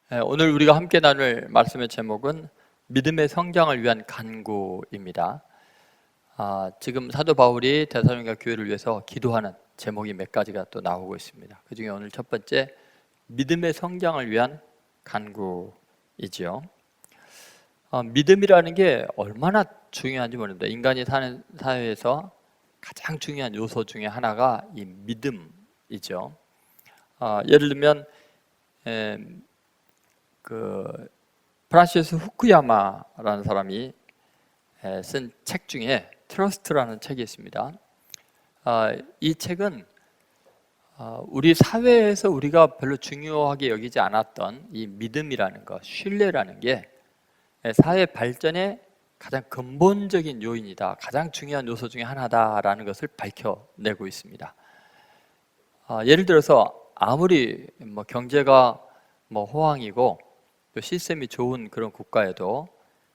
오늘 우리가 함께 나눌 말씀의 제목은 믿음의 성장을 위한 간구입니다. 지금 사도 바울이 데살로니가 교회를 위해서 기도하는 제목이 몇 가지가 또 나오고 있습니다. 그 중에 오늘 첫 번째, 믿음의 성장을 위한 간구이지요. 믿음이라는 게 얼마나 중요한지 모릅니다. 인간이 사는 사회에서 가장 중요한 요소 중에 하나가 이 믿음이죠. 예를 들면 프란시스 후쿠야마라는 사람이 쓴 책 중에 트러스트라는 책이 있습니다. 이 책은 우리 사회에서 우리가 별로 중요하게 여기지 않았던 이 믿음이라는 것, 신뢰라는 게 사회 발전의 가장 근본적인 요인이다, 가장 중요한 요소 중에 하나다라는 것을 밝혀내고 있습니다. 예를 들어서 아무리 경제가 호황이고 또 시스템이 좋은 그런 국가에도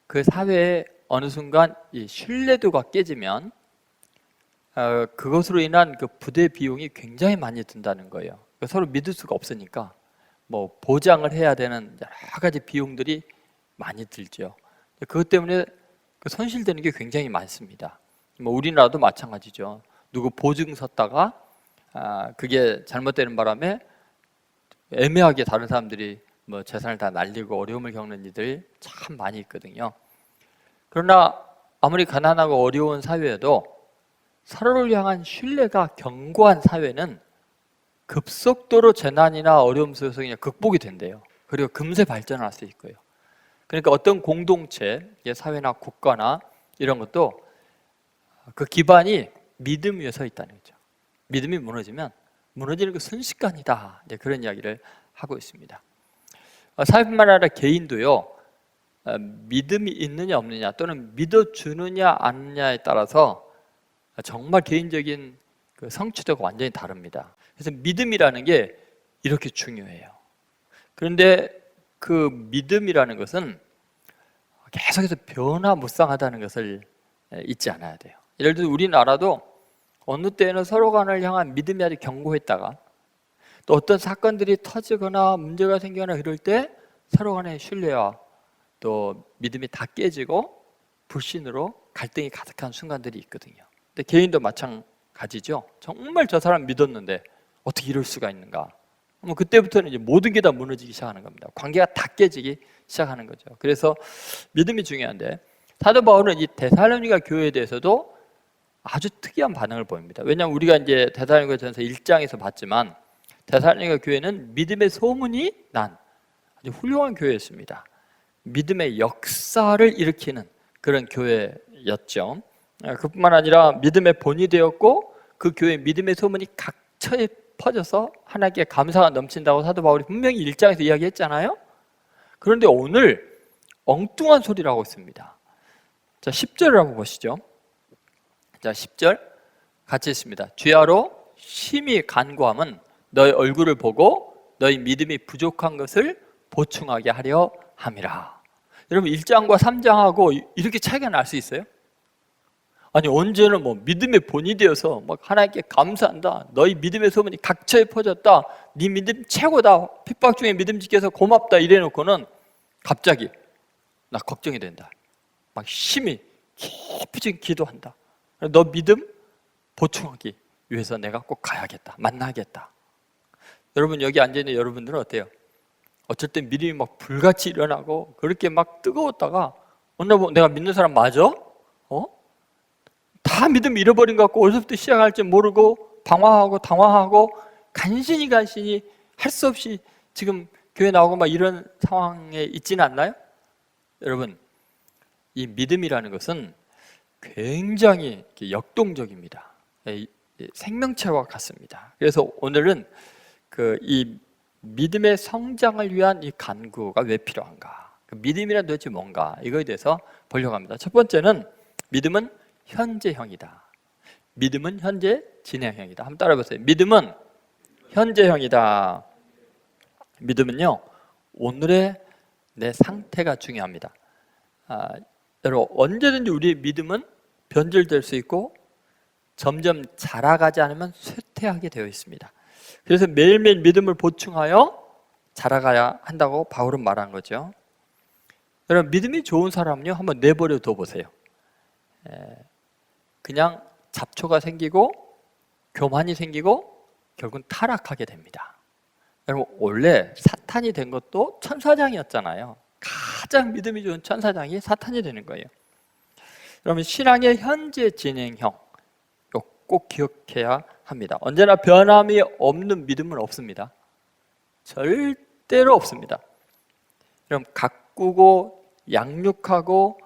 그 사회에 어느 순간 이 신뢰도가 깨지면 그것으로 인한 그 부대 비용이 굉장히 많이 든다는 거예요. 서로 믿을 수가 없으니까 보장을 해야 되는 여러 가지 비용들이 많이 들죠. 그것 때문에 손실되는 게 굉장히 많습니다. 우리나라도 마찬가지죠. 누구 보증 섰다가 그게 잘못되는 바람에 애매하게 다른 사람들이 재산을 다 날리고 어려움을 겪는 이들이 참 많이 있거든요. 그러나 아무리 가난하고 어려운 사회에도 서로를 향한 신뢰가 견고한 사회는 급속도로 재난이나 어려움 속에서 그냥 극복이 된대요. 그리고 금세 발전할 수 있고요. 그러니까 어떤 공동체, 사회나 국가나 이런 것도 그 기반이 믿음 위에 서 있다는 거죠. 믿음이 무너지면 무너지는 게 순식간이다, 그런 이야기를 하고 있습니다. 사회뿐만 아니라 개인도요, 믿음이 있느냐 없느냐 또는 믿어주느냐 아느냐에 따라서 정말 개인적인 그 성취도가 완전히 다릅니다. 그래서 믿음이라는 게 이렇게 중요해요. 그런데 그 믿음이라는 것은 계속해서 변화무쌍하다는 것을 잊지 않아야 돼요. 예를 들어 우리나라도 어느 때는 서로 간을 향한 믿음이 아주 견고했다가 또 어떤 사건들이 터지거나 문제가 생기거나 이럴 때 서로 간의 신뢰와 또 믿음이 다 깨지고 불신으로 갈등이 가득한 순간들이 있거든요. 근데 개인도 마찬가지죠. 정말 저 사람 믿었는데 어떻게 이럴 수가 있는가? 그때부터는 이제 모든 게 다 무너지기 시작하는 겁니다. 관계가 다 깨지기 시작하는 거죠. 그래서 믿음이 중요한데 사도 바울은 이 데살로니가 교회에 대해서도 아주 특이한 반응을 보입니다. 왜냐하면 우리가 이제 데살로니가전서 1장에서 봤지만 데살로니가 교회는 믿음의 소문이 난 아주 훌륭한 교회였습니다. 믿음의 역사를 일으키는 그런 교회였죠. 그뿐만 아니라 믿음의 본이 되었고 그 교회 믿음의 소문이 각처에 퍼져서 하나님께 감사가 넘친다고 사도 바울이 분명히 1장에서 이야기했잖아요. 그런데 오늘 엉뚱한 소리를 하고 있습니다. 자, 10절을 한번 보시죠. 자, 10절 같이 있습니다. 주야로 심히 간구함은 너희 얼굴을 보고 너희 믿음이 부족한 것을 보충하게 하려 함이라. 여러분 1장과 3장하고 이렇게 차이가 날 수 있어요? 아니 언제는 믿음의 본이 되어서 하나님께 감사한다, 너희 믿음의 소문이 각처에 퍼졌다, 네 믿음 최고다, 핍박 중에 믿음 지켜서 고맙다 이래놓고는 갑자기 나 걱정이 된다, 막 심히 깊이 기도한다, 너 믿음 보충하기 위해서 내가 꼭 가야겠다, 만나겠다. 여러분 여기 앉아있는 여러분들은 어때요? 어쩔 땐 믿음이 막 불같이 일어나고 그렇게 막 뜨거웠다가 어느 날 내가 믿는 사람 맞아? 다 믿음 잃어버린 것 같고 어디서부터 시작할지 모르고 방황하고 당황하고 간신히 할 수 없이 지금 교회 나오고 막 이런 상황에 있지는 않나요? 여러분 이 믿음이라는 것은 굉장히 역동적입니다. 생명체와 같습니다. 그래서 오늘은 이 믿음의 성장을 위한 이 간구가 왜 필요한가, 믿음이란 도대체 뭔가, 이거에 대해서 보려고 합니다. 첫 번째는 믿음은 현재형이다. 믿음은 현재 진행형이다. 한번 따라해 보세요. 믿음은 현재형이다. 믿음은요, 오늘의 내 상태가 중요합니다. 여러분 언제든지 우리의 믿음은 변질될 수 있고 점점 자라가지 않으면 쇠퇴하게 되어 있습니다. 그래서 매일매일 믿음을 보충하여 자라가야 한다고 바울은 말한 거죠. 여러분, 믿음이 좋은 사람은요, 한번 내버려 둬 보세요. 그냥 잡초가 생기고 교만이 생기고 결국은 타락하게 됩니다. 여러분, 원래 사탄이 된 것도 천사장이었잖아요. 가장 믿음이 좋은 천사장이 사탄이 되는 거예요. 여러분, 신앙의 현재 진행형 꼭 기억해야 합니다. 언제나 변함이 없는 믿음은 없습니다. 절대로 없습니다. 여러분, 가꾸고 양육하고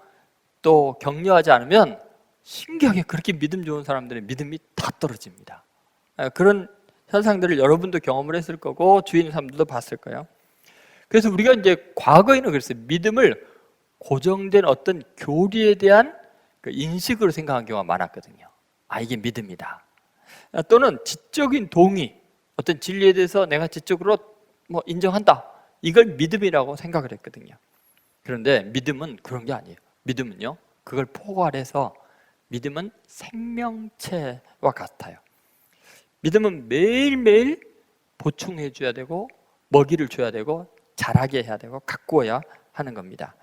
또 격려하지 않으면 신기하게 그렇게 믿음 좋은 사람들의 믿음이 다 떨어집니다. 그런 현상들을 여러분도 경험을 했을 거고 주위 있는 사람들도 봤을 거예요. 그래서 우리가 이제 과거에는 그랬어요. 믿음을 고정된 어떤 교리에 대한 그 인식으로 생각한 경우가 많았거든요. 아, 이게 믿음이다. 또는 지적인 동의, 어떤 진리에 대해서 내가 지적으로 뭐 인정한다. 이걸 믿음이라고 생각을 했거든요. 그런데 믿음은 그런 게 아니에요. 믿음은요, 그걸 포괄해서 믿음은 생명체와 같아요. 믿음은 매일매일 보충해 줘야 되고 먹이를 줘야 되고 자라게 해야 되고 가꾸어야 하는 겁니다.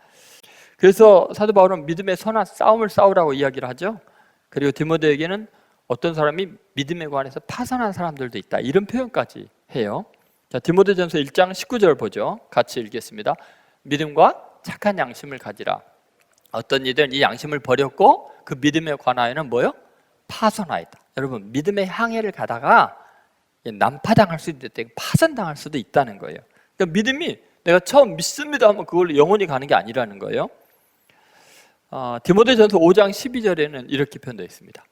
그래서 사도 바울은 믿음의 선한 싸움을 싸우라고 이야기를 하죠. 그리고 디모데에게는 어떤 사람이 믿음에 관해서 파산한 사람들도 있다, 이런 표현까지 해요. 자, 디모데전서 1장 19절 보죠. 같이 읽겠습니다. 믿음과 착한 양심을 가지라. 어떤 이들은 이 양심을 버렸고 그 믿음에 관하여는 뭐요? 파손하였다. 여러분, 믿음의 항해를 가다가 난파당할 수도 있다, 파산당할 수도 있다는 거예요. 그러니까 믿음이 내가 처음 믿습니다 하면 그걸로 영원히 가는 게 아니라는 거예요. 디모데전서 5장 12절에는 이렇게 표현되어 있습니다.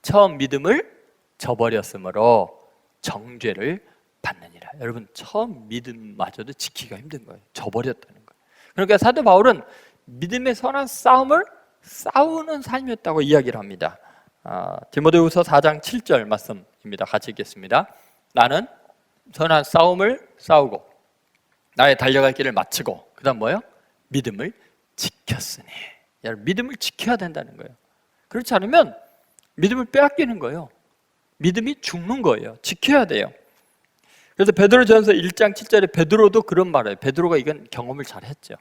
처음 믿음을 저버렸으므로 정죄를 받느니라. 여러분, 처음 믿음마저도 지키기가 힘든 거예요. 저버렸다는 거예요. 그러니까 사도 바울은 믿음의 선한 싸움을 싸우는 삶이었다고 이야기를 합니다. 디모데후서 4장 7절 말씀입니다. 같이 읽겠습니다. 나는 선한 싸움을 싸우고 나의 달려갈 길을 마치고 그 다음 뭐예요? 믿음을 지켰으니. 여러분, 믿음을 지켜야 된다는 거예요. 그렇지 않으면 믿음을 빼앗기는 거예요. 믿음이 죽는 거예요. 지켜야 돼요. 그래서 베드로전서 1장 7절에 베드로도 그런 말을 해요. 베드로가 이건 경험을 잘 했죠.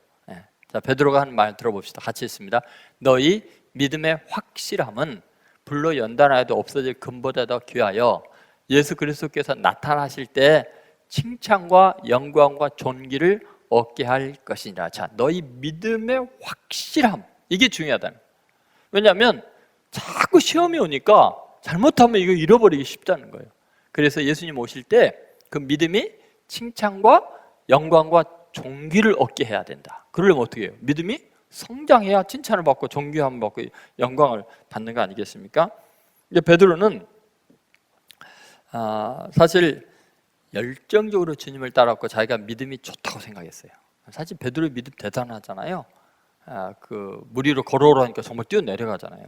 자, 베드로가 한 말 들어봅시다. 같이 읽습니다. 너희 믿음의 확실함은 불로 연단하여도 없어질 금보다 더 귀하여 예수 그리스도께서 나타나실 때 칭찬과 영광과 존귀를 얻게 할 것이니라. 자, 너희 믿음의 확실함, 이게 중요하다는 거예요. 왜냐하면 자꾸 시험이 오니까 잘못하면 이거 잃어버리기 쉽다는 거예요. 그래서 예수님 오실 때 그 믿음이 칭찬과 영광과 존귀를 얻게 해야 된다. 그러려면 어떻게 해요? 믿음이 성장해야 칭찬을 받고 존귀함을 받고 영광을 받는 거 아니겠습니까? 이제 베드로는 사실 열정적으로 주님을 따랐고 자기가 믿음이 좋다고 생각했어요. 사실 베드로의 믿음 대단하잖아요. 그 물 위로 걸어오라니까 정말 뛰어내려가잖아요.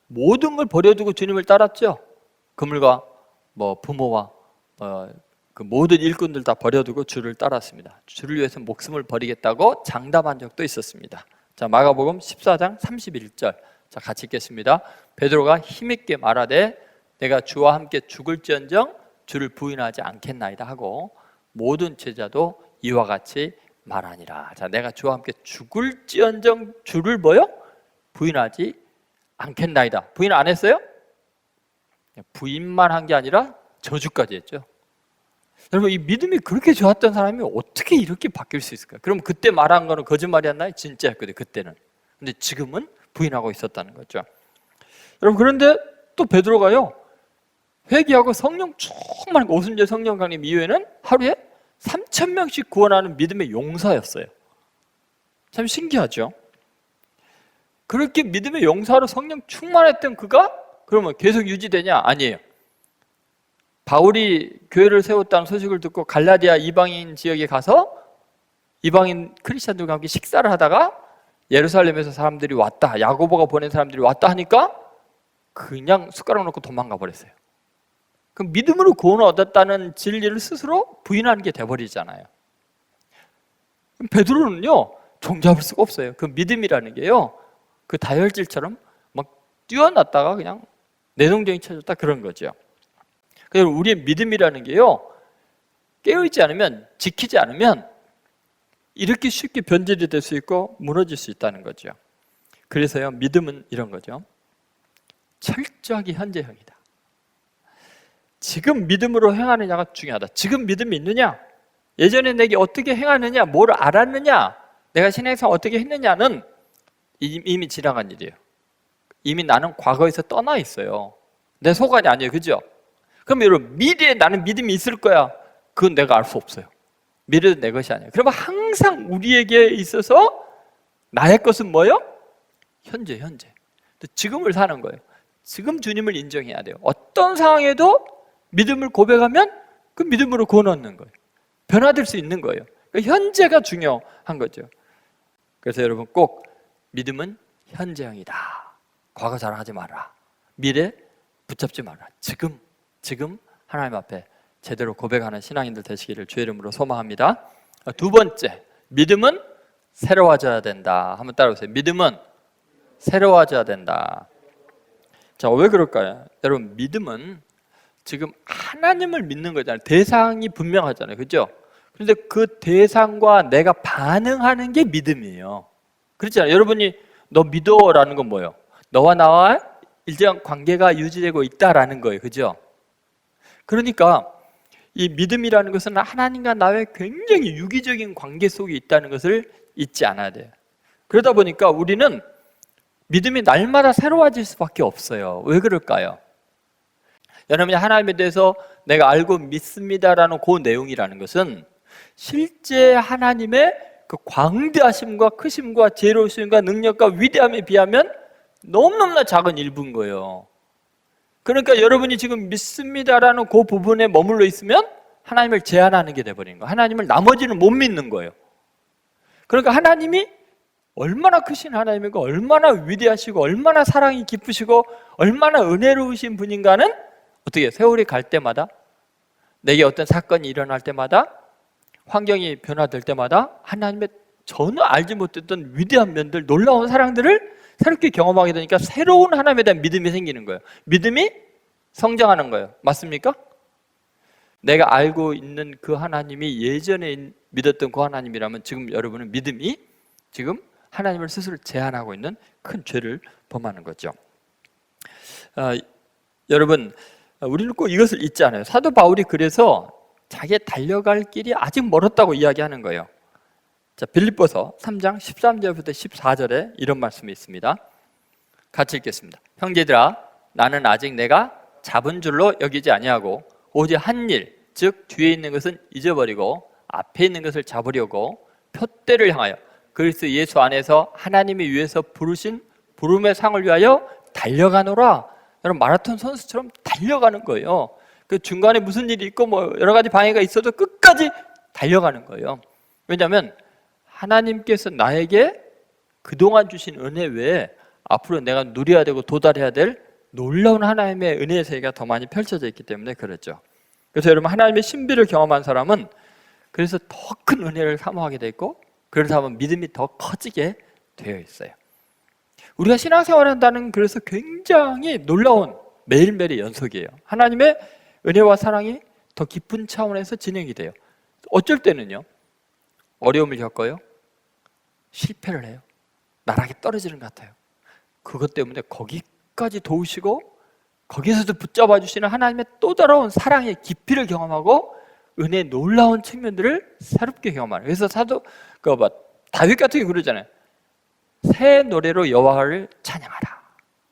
모든 걸 버려두고 주님을 따랐죠. 그물과 뭐 부모와 그 모든 일꾼들 다 버려두고 주를 따랐습니다. 주를 위해서 목숨을 버리겠다고 장담한 적도 있었습니다. 자, 마가복음 14장 31절. 자, 같이 읽겠습니다. 베드로가 힘있게 말하되 내가 주와 함께 죽을지언정 주를 부인하지 않겠나이다 하고 모든 제자도 이와 같이 말하니라. 자, 내가 주와 함께 죽을지언정 주를 뭐요? 부인하지 않겠나이다. 부인 안 했어요? 부인만 한 게 아니라 저주까지 했죠. 여러분, 이 믿음이 그렇게 좋았던 사람이 어떻게 이렇게 바뀔 수 있을까요? 그럼 그때 말한 거는 거짓말이었나요? 진짜였거든요, 그때는. 근데 지금은 부인하고 있었다는 거죠. 여러분, 그런데 또 베드로가요, 회개하고 성령 충만한 오순절 성령 강림 이후에는 하루에 3,000명씩 구원하는 믿음의 용사였어요. 참 신기하죠? 그렇게 믿음의 용사로 성령 충만했던 그가 그러면 계속 유지되냐? 아니에요. 바울이 교회를 세웠다는 소식을 듣고 갈라디아 이방인 지역에 가서 이방인 크리스찬들과 함께 식사를 하다가 예루살렘에서 사람들이 왔다, 야고보가 보낸 사람들이 왔다 하니까 그냥 숟가락 놓고 도망가 버렸어요. 그럼 믿음으로 구원을 얻었다는 진리를 스스로 부인하는 게 돼버리잖아요. 베드로는요, 종잡을 수가 없어요. 그 믿음이라는 게요, 그 다혈질처럼 막 뛰어났다가 그냥 내동댕이 쳐졌다, 그런 거죠. 그래서 우리의 믿음이라는 게요, 깨어있지 않으면, 지키지 않으면 이렇게 쉽게 변질이 될 수 있고 무너질 수 있다는 거죠. 그래서요, 믿음은 이런 거죠. 철저하게 현재형이다. 지금 믿음으로 행하느냐가 중요하다. 지금 믿음이 있느냐? 예전에 내게 어떻게 행하느냐? 뭘 알았느냐? 내가 신앙생활 어떻게 했느냐는 이미 지나간 일이에요. 이미 나는 과거에서 떠나 있어요. 내 소관이 아니에요. 그죠? 그럼 여러분, 미래에 나는 믿음이 있을 거야. 그건 내가 알 수 없어요. 미래도 내 것이 아니에요. 그러면 항상 우리에게 있어서 나의 것은 뭐예요? 현재. 지금을 사는 거예요. 지금 주님을 인정해야 돼요. 어떤 상황에도 믿음을 고백하면 그 믿음으로 구원받는 거예요. 변화될 수 있는 거예요. 그러니까 현재가 중요한 거죠. 그래서 여러분, 꼭 믿음은 현재형이다. 과거 자랑하지 마라. 미래 붙잡지 마라. 지금 하나님 앞에 제대로 고백하는 신앙인들 되시기를 주의 이름으로 소망합니다. 두 번째, 믿음은 새로워져야 된다. 한번 따라오세요. 믿음은 새로워져야 된다. 자, 왜 그럴까요? 여러분, 믿음은 지금 하나님을 믿는 거잖아요. 대상이 분명하잖아요. 그죠? 그런데 그 대상과 내가 반응하는 게 믿음이에요. 그렇잖아요. 여러분이 너 믿어라는 건 뭐예요? 너와 나와 일정한 관계가 유지되고 있다라는 거예요. 그죠? 그러니까 이 믿음이라는 것은 하나님과 나의 굉장히 유기적인 관계 속에 있다는 것을 잊지 않아야 돼요. 그러다 보니까 우리는 믿음이 날마다 새로워질 수밖에 없어요. 왜 그럴까요? 여러분이 하나님에 대해서 내가 알고 믿습니다라는 그 내용이라는 것은 실제 하나님의 그 광대하심과 크심과 지혜로우심과 능력과 위대함에 비하면 너무너무나 작은 일부인 거예요. 그러니까 여러분이 지금 믿습니다라는 그 부분에 머물러 있으면 하나님을 제한하는 게 돼버리는 거예요. 하나님을 나머지는 못 믿는 거예요. 그러니까 하나님이 얼마나 크신 하나님이고 얼마나 위대하시고 얼마나 사랑이 깊으시고 얼마나 은혜로우신 분인가는 어떻게 세월이 갈 때마다 내게 어떤 사건이 일어날 때마다 환경이 변화될 때마다 하나님의 전혀 알지 못했던 위대한 면들, 놀라운 사랑들을 새롭게 경험하게 되니까 새로운 하나님에 대한 믿음이 생기는 거예요. 믿음이 성장하는 거예요. 맞습니까? 내가 알고 있는 그 하나님이 예전에 믿었던 그 하나님이라면 지금 여러분은 믿음이 지금 하나님을 스스로 제한하고 있는 큰 죄를 범하는 거죠. 여러분, 우리는 꼭 이것을 잊지 않아요. 사도 바울이 그래서 자기의 달려갈 길이 아직 멀었다고 이야기하는 거예요. 자, 빌립보서 3장 13절부터 14절에 이런 말씀이 있습니다. 같이 읽겠습니다. 형제들아, 나는 아직 내가 잡은 줄로 여기지 아니하고 오직 한 일, 즉 뒤에 있는 것은 잊어버리고 앞에 있는 것을 잡으려고 표대를 향하여 그리스도 예수 안에서 하나님이 위해서 부르신 부름의 상을 위하여 달려가노라. 여러분, 마라톤 선수처럼 달려가는 거예요. 그 중간에 무슨 일이 있고 뭐 여러 가지 방해가 있어도 끝까지 달려가는 거예요. 왜냐하면 하나님께서 나에게 그동안 주신 은혜 외에 앞으로 내가 누려야 되고 도달해야 될 놀라운 하나님의 은혜의 세계가 더 많이 펼쳐져 있기 때문에 그렇죠. 그래서 여러분, 하나님의 신비를 경험한 사람은 그래서 더 큰 은혜를 사모하게 돼 있고 그래서 하면 믿음이 더 커지게 되어 있어요. 우리가 신앙생활을 한다는 그래서 굉장히 놀라운 매일매일의 연속이에요. 하나님의 은혜와 사랑이 더 깊은 차원에서 진행이 돼요. 어쩔 때는요, 어려움을 겪어요. 실패를 해요. 나락에 떨어지는 것 같아요. 그것 때문에 거기까지 도우시고 거기서도 붙잡아 주시는 하나님의 또 다른 사랑의 깊이를 경험하고 은혜의 놀라운 측면들을 새롭게 경험하는. 그래서 다윗 같은 게 그러잖아요. 새 노래로 여호와를 찬양하라.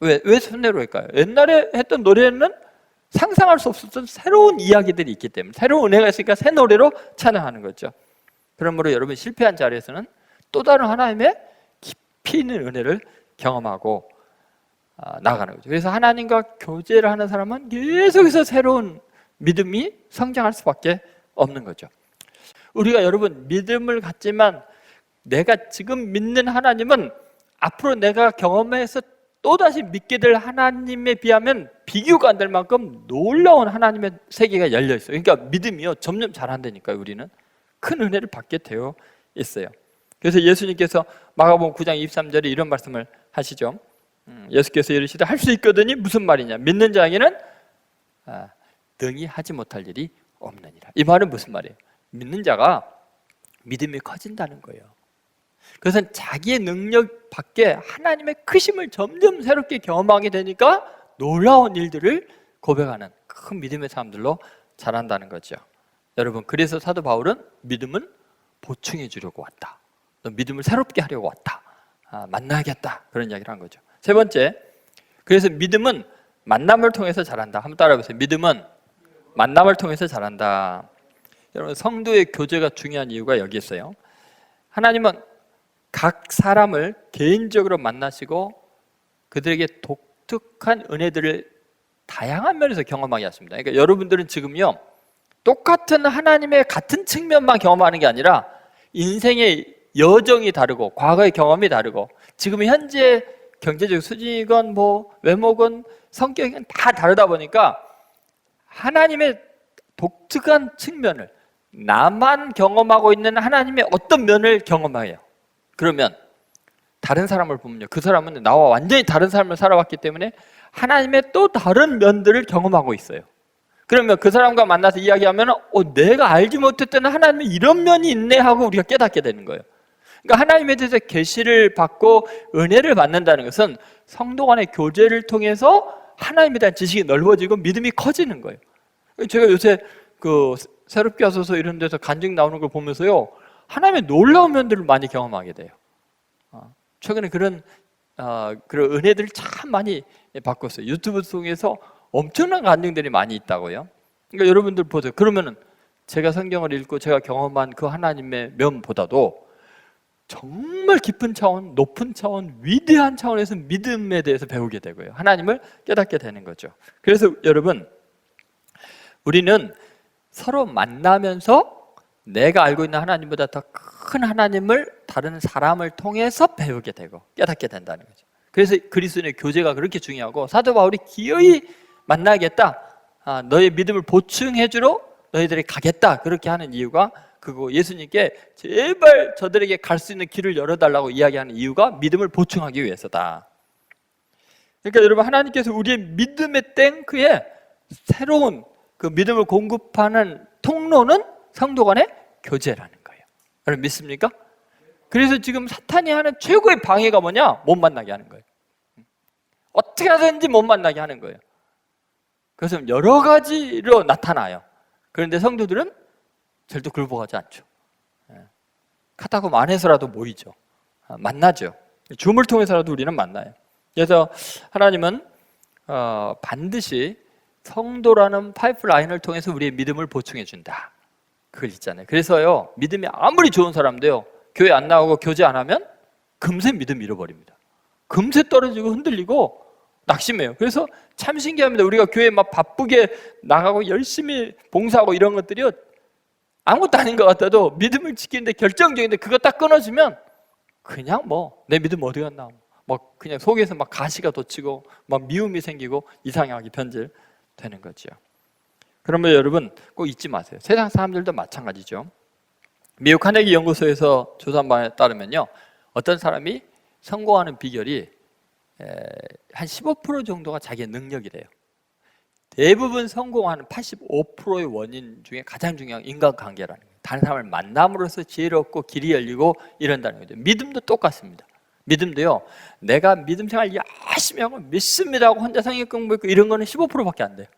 왜 새 노래일까요? 옛날에 했던 노래는 상상할 수 없었던 새로운 이야기들이 있기 때문에 새로운 은혜가 있으니까 새 노래로 찬양하는 거죠. 그러므로 여러분, 실패한 자리에서는 또 다른 하나님의 깊이 있는 은혜를 경험하고 나가는 거죠. 그래서 하나님과 교제를 하는 사람은 계속해서 새로운 믿음이 성장할 수밖에 없는 거죠. 우리가 여러분, 믿음을 갖지만 내가 지금 믿는 하나님은 앞으로 내가 경험해서 또다시 믿게 될 하나님에 비하면 비교가 안 될 만큼 놀라운 하나님의 세계가 열려 있어요. 그러니까 믿음이요, 점점 자란다니까요. 우리는 큰 은혜를 받게 되어 있어요. 그래서 예수님께서 마가복음 9장 23절에 이런 말씀을 하시죠. 예수께서 이르시되 할 수 있거든이 무슨 말이냐? 믿는 자에게는 능히 하지 못할 일이 없느니라. 이 말은 무슨 말이에요? 믿는 자가 믿음이 커진다는 거예요. 그것은 자기의 능력 밖에 하나님의 크심을 점점 새롭게 경험하게 되니까 놀라운 일들을 고백하는 큰 믿음의 사람들로 자란다는 거죠. 여러분, 그래서 사도 바울은 믿음은 보충해 주려고 왔다. 너 믿음을 새롭게 하려고 왔다. 만나야겠다. 그런 이야기를 한 거죠. 세 번째, 그래서 믿음은 만남을 통해서 자란다. 한번 따라해보세요. 믿음은 만남을 통해서 자란다. 여러분, 성도의 교제가 중요한 이유가 여기 있어요. 하나님은 각 사람을 개인적으로 만나시고 그들에게 독특한 은혜들을 다양한 면에서 경험하게 하십니다. 그러니까 여러분들은 지금요, 똑같은 하나님의 같은 측면만 경험하는 게 아니라 인생의 여정이 다르고 과거의 경험이 다르고 지금 현재 경제적 수준이건 뭐 외모건 성격이건 다 다르다 보니까 하나님의 독특한 측면을, 나만 경험하고 있는 하나님의 어떤 면을 경험해요. 그러면 다른 사람을 보면요, 그 사람은 나와 완전히 다른 삶을 살아왔기 때문에 하나님의 또 다른 면들을 경험하고 있어요. 그러면 그 사람과 만나서 이야기하면 내가 알지 못했던 하나님의 이런 면이 있네 하고 우리가 깨닫게 되는 거예요. 그러니까 하나님에 대해서 계시를 받고 은혜를 받는다는 것은 성도 간의 교제를 통해서 하나님에 대한 지식이 넓어지고 믿음이 커지는 거예요. 제가 요새 그 새롭게 하소서 이런 데서 간증 나오는 걸 보면서요, 하나님의 놀라운 면들을 많이 경험하게 돼요. 최근에 그런 은혜들을 참 많이 받고 있어요. 유튜브 통해서 엄청난 간증들이 많이 있다고요. 그러니까 여러분들 보세요. 그러면은 제가 성경을 읽고 제가 경험한 그 하나님의 면보다도 정말 깊은 차원, 높은 차원, 위대한 차원에서 믿음에 대해서 배우게 되고요. 하나님을 깨닫게 되는 거죠. 그래서 여러분, 우리는 서로 만나면서 내가 알고 있는 하나님보다 더 큰 하나님을 다른 사람을 통해서 배우게 되고 깨닫게 된다는 거죠. 그래서 그리스도인의 교제가 그렇게 중요하고 사도 바울이 기어이 만나겠다, 너의 믿음을 보충해 주러 너희들이 가겠다, 그렇게 하는 이유가 그거, 예수님께 제발 저들에게 갈 수 있는 길을 열어달라고 이야기하는 이유가 믿음을 보충하기 위해서다. 그러니까 여러분, 하나님께서 우리의 믿음의 탱크에 새로운 그 믿음을 공급하는 통로는 성도 간의 교제라는 거예요. 여러분 믿습니까? 그래서 지금 사탄이 하는 최고의 방해가 뭐냐? 못 만나게 하는 거예요. 어떻게 하든지 못 만나게 하는 거예요. 그래서 여러 가지로 나타나요. 그런데 성도들은 절대 굴복하지 않죠. 카타콤 안에서라도 모이죠. 만나죠. 줌을 통해서라도 우리는 만나요. 그래서 하나님은 반드시 성도라는 파이프라인을 통해서 우리의 믿음을 보충해 준다. 그걸 있잖아요. 그래서요, 믿음이 아무리 좋은 사람도요, 교회 안 나오고 교제 안 하면 금세 믿음 잃어버립니다. 금세 떨어지고 흔들리고 낙심해요. 그래서 참 신기합니다. 우리가 교회 막 바쁘게 나가고 열심히 봉사하고 이런 것들이요, 아무것도 아닌 것 같아도 믿음을 지키는데 결정적인데 그거 딱 끊어지면 그냥 뭐 내 믿음 어디 갔나, 뭐 그냥 속에서 막 가시가 돋치고 막 미움이 생기고 이상하게 변질되는 거죠. 그러면 여러분 꼭 잊지 마세요. 세상 사람들도 마찬가지죠. 미국 카네기 연구소에서 조사한 바에 따르면요, 어떤 사람이 성공하는 비결이 한 15% 정도가 자기의 능력이래요. 대부분 성공하는 85%의 원인 중에 가장 중요한 인간관계라는 거예요. 다른 사람을 만남으로써 지혜롭고 길이 열리고 이런다는 거죠. 믿음도 똑같습니다. 믿음도요, 내가 믿음 생활 열심히 하고 믿습니다 하고 혼자 성경 공부했고 이런 거는 15%밖에 안 돼요.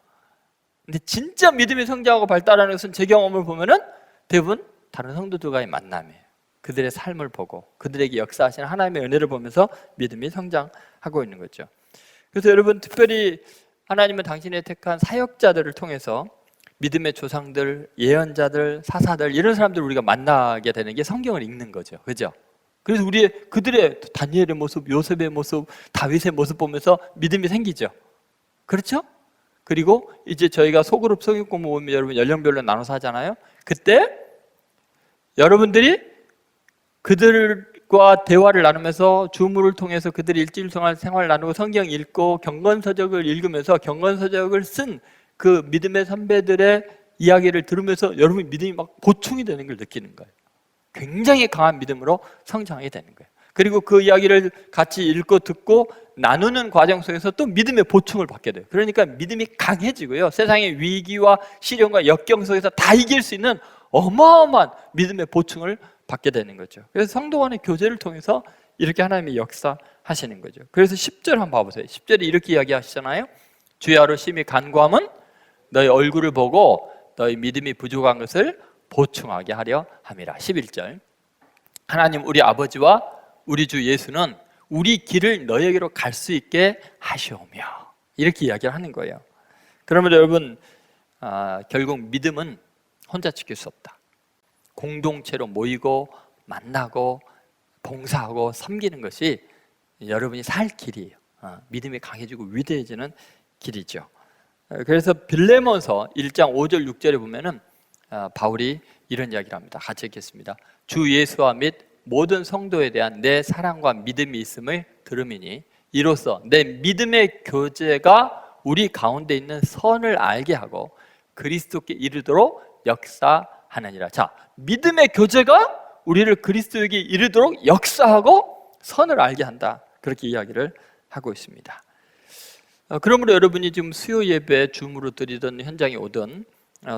근데 진짜 믿음이 성장하고 발달하는 것은 제 경험을 보면은 대부분 다른 성도들과의 만남이에요. 그들의 삶을 보고 그들에게 역사하시는 하나님의 은혜를 보면서 믿음이 성장하고 있는 거죠. 그래서 여러분, 특별히 하나님은 당신의 택한 사역자들을 통해서 믿음의 조상들, 예언자들, 사사들, 이런 사람들을 우리가 만나게 되는 게 성경을 읽는 거죠. 그죠? 그래서 그들의 다니엘의 모습, 요셉의 모습, 다윗의 모습 보면서 믿음이 생기죠. 그렇죠? 그리고 이제 저희가 소그룹 성경 공부 보면 여러분 연령별로 나눠서 하잖아요. 그때 여러분들이 그들과 대화를 나누면서 줌을 통해서 그들이 일주일 동안 생활을 나누고 성경 읽고 경건서적을 읽으면서 경건서적을 쓴 그 믿음의 선배들의 이야기를 들으면서 여러분 믿음이 막 보충이 되는 걸 느끼는 거예요. 굉장히 강한 믿음으로 성장하게 되는 거예요. 그리고 그 이야기를 같이 읽고 듣고 나누는 과정 속에서 또 믿음의 보충을 받게 돼요. 그러니까 믿음이 강해지고요. 세상의 위기와 시련과 역경 속에서 다 이길 수 있는 어마어마한 믿음의 보충을 받게 되는 거죠. 그래서 성도 간의 교제를 통해서 이렇게 하나님이 역사하시는 거죠. 그래서 10절 한번 봐보세요. 10절에 이렇게 이야기하시잖아요. 주의 하루 심히 간구함은 너희 얼굴을 보고 너희 믿음이 부족한 것을 보충하게 하려 함이라. 11절 하나님 우리 아버지와 우리 주 예수는 우리 길을 너희에게로 갈 수 있게 하시오며, 이렇게 이야기를 하는 거예요. 그러면 여러분, 결국 믿음은 혼자 지킬 수 없다. 공동체로 모이고 만나고 봉사하고 섬기는 것이 여러분이 살 길이에요. 믿음이 강해지고 위대해지는 길이죠. 그래서 빌레몬서 1장 5절 6절에 보면은 바울이 이런 이야기를 합니다. 같이 읽겠습니다. 주 예수와 및 모든 성도에 대한 내 사랑과 믿음이 있음을 들음이니 이로써 내 믿음의 교제가 우리 가운데 있는 선을 알게 하고 그리스도께 이르도록 역사하느니라. 자, 믿음의 교제가 우리를 그리스도에게 이르도록 역사하고 선을 알게 한다. 그렇게 이야기를 하고 있습니다. 그러므로 여러분이 지금 수요 예배 줌으로 드리던 현장에 오든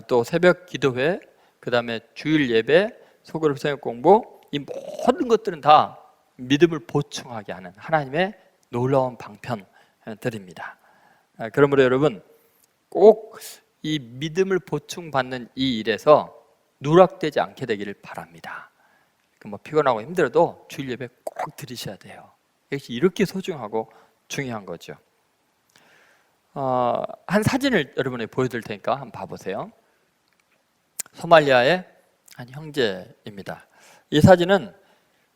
또 새벽 기도회, 그 다음에 주일 예배, 소그룹 성역 공부, 이 모든 것들은 다 믿음을 보충하게 하는 하나님의 놀라운 방편들입니다. 그러므로 여러분 꼭 이 믿음을 보충받는 이 일에서 누락되지 않게 되기를 바랍니다. 뭐 피곤하고 힘들어도 주일 예배 꼭 드리셔야 돼요. 역시 이렇게 소중하고 중요한 거죠. 한 사진을 여러분에게 보여드릴 테니까 한번 봐보세요. 소말리아의 한 형제입니다. 이 사진은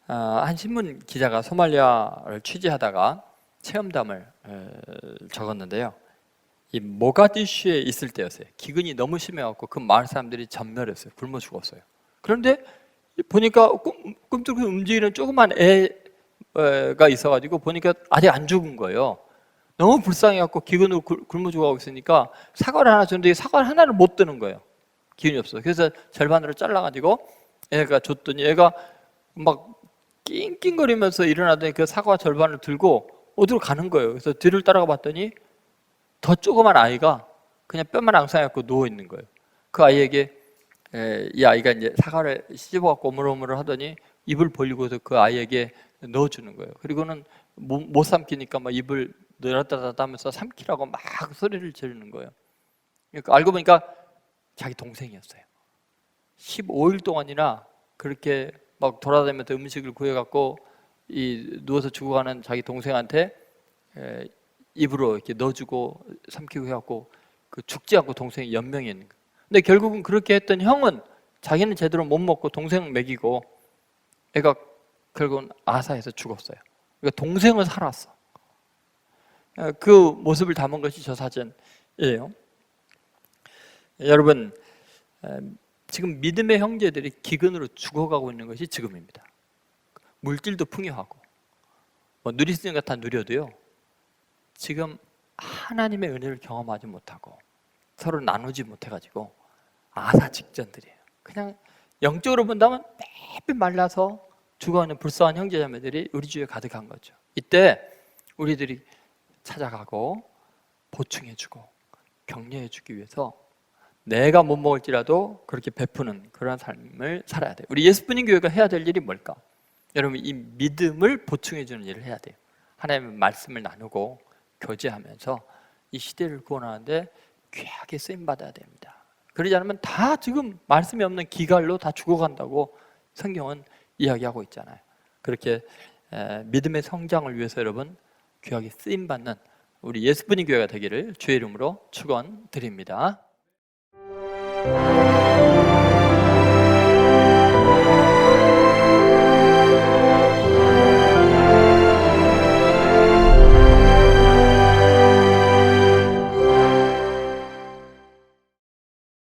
한 신문 기자가 소말리아를 취재하다가 체험담을 적었는데요. 이 모가디슈에 있을 때였어요. 기근이 너무 심해갖고 그 마을 사람들이 전멸했어요. 굶어 죽었어요. 그런데 보니까 꿈틀꿈틀 움직이는 조그만 애가 있어가지고 보니까 아직 안 죽은 거예요. 너무 불쌍해갖고 기근으로 굶어 죽어가고 있으니까 사과를 하나 줬는데 사과 하나를 못 드는 거예요. 기운이 없어서. 그래서 절반으로 잘라가지고 애가 줬더니 애가 막 낑낑거리면서 일어나더니 그 사과 절반을 들고 어디로 가는 거예요. 그래서 뒤를 따라가 봤더니 더 조그만 아이가 그냥 뼈만 앙상해갖고 누워 있는 거예요. 그 아이에게 이 아이가 이제 사과를 씹어갖고 오물오물 하더니 입을 벌리고서 그 아이에게 넣어주는 거예요. 그리고는 못 삼키니까 막 입을 늘었다 하면서 삼키라고 막 소리를 지르는 거예요. 그러니까 알고 보니까 자기 동생이었어요. 15일 동안이나 그렇게 막 돌아다니면서 음식을 구해갖고 누워서 죽어가는 자기 동생한테 입으로 이렇게 넣어주고 삼키고 해갖고 그 죽지 않고 동생이 연명이 있는 거예요. 근데 결국은 그렇게 했던 형은 자기는 제대로 못 먹고 동생 먹이고 애가 결국은 아사해서 죽었어요. 그러니까 동생은 살았어. 그 모습을 담은 것이 저 사진이에요. 여러분, 지금 믿음의 형제들이 기근으로 죽어가고 있는 것이 지금입니다. 물질도 풍요하고 뭐 누릴 수 있는 것 다 누려도요, 지금 하나님의 은혜를 경험하지 못하고 서로 나누지 못해가지고 아사 직전들이에요. 그냥 영적으로 본다면 매일 말라서 죽어가는 불쌍한 형제자매들이 우리 주위에 가득한 거죠. 이때 우리들이 찾아가고 보충해주고 격려해주기 위해서 내가 못 먹을지라도 그렇게 베푸는 그런 삶을 살아야 돼요. 우리 예수뿐인 교회가 해야 될 일이 뭘까? 여러분, 이 믿음을 보충해주는 일을 해야 돼요. 하나님의 말씀을 나누고 교제하면서 이 시대를 구원하는데 귀하게 쓰임받아야 됩니다. 그러지 않으면 다 지금 말씀이 없는 기갈로 다 죽어간다고 성경은 이야기하고 있잖아요. 그렇게 믿음의 성장을 위해서 여러분 귀하게 쓰임받는 우리 예수뿐인 교회가 되기를 주의 이름으로 축원드립니다.